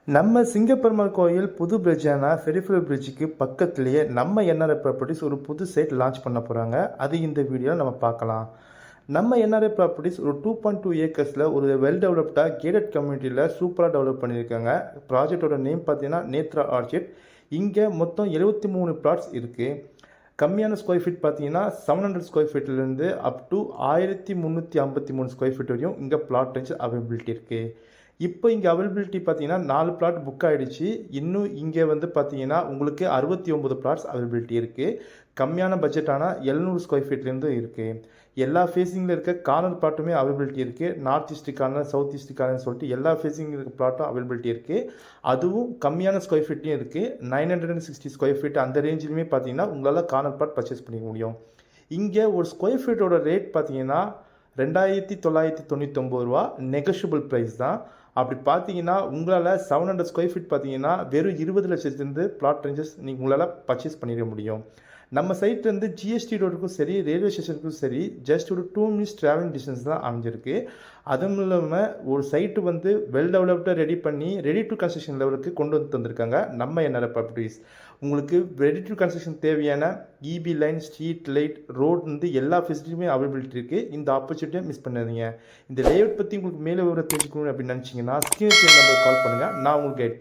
நம்ம சிங்கப்பெருமாள் கோயில் புது பிரிட்ஜான ஃபெரிஃபில் பிரிட்ஜுக்கு பக்கத்துலேயே நம்ம என்ஆர்ஐ ப்ராப்பர்ட்டிஸ் ஒரு புது சைட் லான்ச் பண்ண போகிறாங்க. அது இந்த வீடியோவில் நம்ம பார்க்கலாம். நம்ம என்ஆர்ஐ ப்ராப்பர்ட்டிஸ் ஒரு 2.2 ஏக்கர்ஸில் ஒரு வெல் டெவலப்டாக கேட்டட் கம்யூனிட்டியில் சூப்பராக டெவலப் பண்ணியிருக்காங்க. ப்ராஜெக்டோட நேம் பார்த்தீங்கன்னா நேத்ரா ஆர்ச்சிட். இங்கே மொத்தம் 73 பிளாட்ஸ் இருக்குது. கம்மியான ஸ்கொயர் ஃபீட் பார்த்தீங்கன்னா 700 ஸ்கொயர் ஃபீட்லேருந்து அப் டு 1353 ஸ்கொயர் ஃபீட் வரையும் இங்கே பிளாட் ரேஞ்ச் அவைலபிலிட்டி இருக்குது. இப்போ இங்கே அவைலபிலிட்டி பார்த்தீங்கன்னா 4 பிளாட் புக் ஆகிடுச்சு. இன்னும் இங்கே வந்து பார்த்தீங்கன்னா உங்களுக்கு 69 பிளாட்ஸ் அவைலபிலிட்டி இருக்குது. கம்மியான பட்ஜெட்டான 700 ஸ்கொயர் ஃபீட்லேருந்து இருக்குது. எல்லா ஃபேஸிங்கில் இருக்க கார்னர் பிளாட்டுமே அவைலபிலிட்டி இருக்குது. North east corner, south east கார்னர்னு சொல்லிட்டு எல்லா ஃபேஸிங்கில் இருக்க பிளாட்டும் அவைலபிலிட்டி இருக்குது. அதுவும் கம்மியான ஸ்கொயர் ஃபீட்லேயும் இருக்குது. 960 ஸ்கொயர் ஃபீட் அந்த ரேஞ்சிலுமே பார்த்தீங்கன்னா உங்களால் கார்னர் பிளாட் பர்ச்சேஸ் பண்ணிக்க முடியும். இங்கே ஒரு ஸ்கொயர் ஃபீட்டோட ரேட் பார்த்தீங்கன்னா 2999 ரூபா. நெகோஷியபிள் ப்ரைஸ் தான். அப்படி பார்த்தீங்கன்னா உங்களால் 700 ஸ்கொயர் ஃபீட் பார்த்தீங்கன்னா வெறும் 20 லட்சத்துலேருந்து பிளாட் ரேஞ்சஸ் நீங்கள் உங்களால் பர்ச்சேஸ் பண்ணிட முடியும். நம்ம சைட்லேருந்து ஜிஎஸ்டி ரோடுக்கும் சரி, ரயில்வே ஸ்டேஷனுக்கும் சரி, ஜஸ்ட் ஒரு 2 மினிட்ஸ் ட்ராவலிங் டிஸ்டன்ஸ் தான் அமைஞ்சிருக்கு. அதுவும் இல்லாமல் ஒரு சைட்டு வந்து வெல் டெவலப்டாக ரெடி பண்ணி ரெடி டு கன்ஸ்ட்ரக்ஷன் லெவலுக்கு கொண்டு வந்து தந்திருக்காங்க நம்ம என்ஆர்ஐ ப்ராப்பர்ட்டிஸ். உங்களுக்கு ரெடி டு கன்ஸ்ட்ரக்ஷன் தேவையான EB line, street light, road வந்து எல்லா ஃபெசிலிட்டியுமே அவைலபிலிட்டி இருக்குது. இந்த ஆப்பர்ச்சுனிட்டியை மிஸ் பண்ணாதீங்க. இந்த லேஅவுட் பற்றி உங்களுக்கு மேலே விவரம் தெரிஞ்சுக்கணும் அப்படின்னு நினச்சிங்கன்னா ஸ்க்ரீன் நம்பர் கால் பண்ணுங்கள். நான் உங்களுக்கு கைட் பண்ணுறேன்.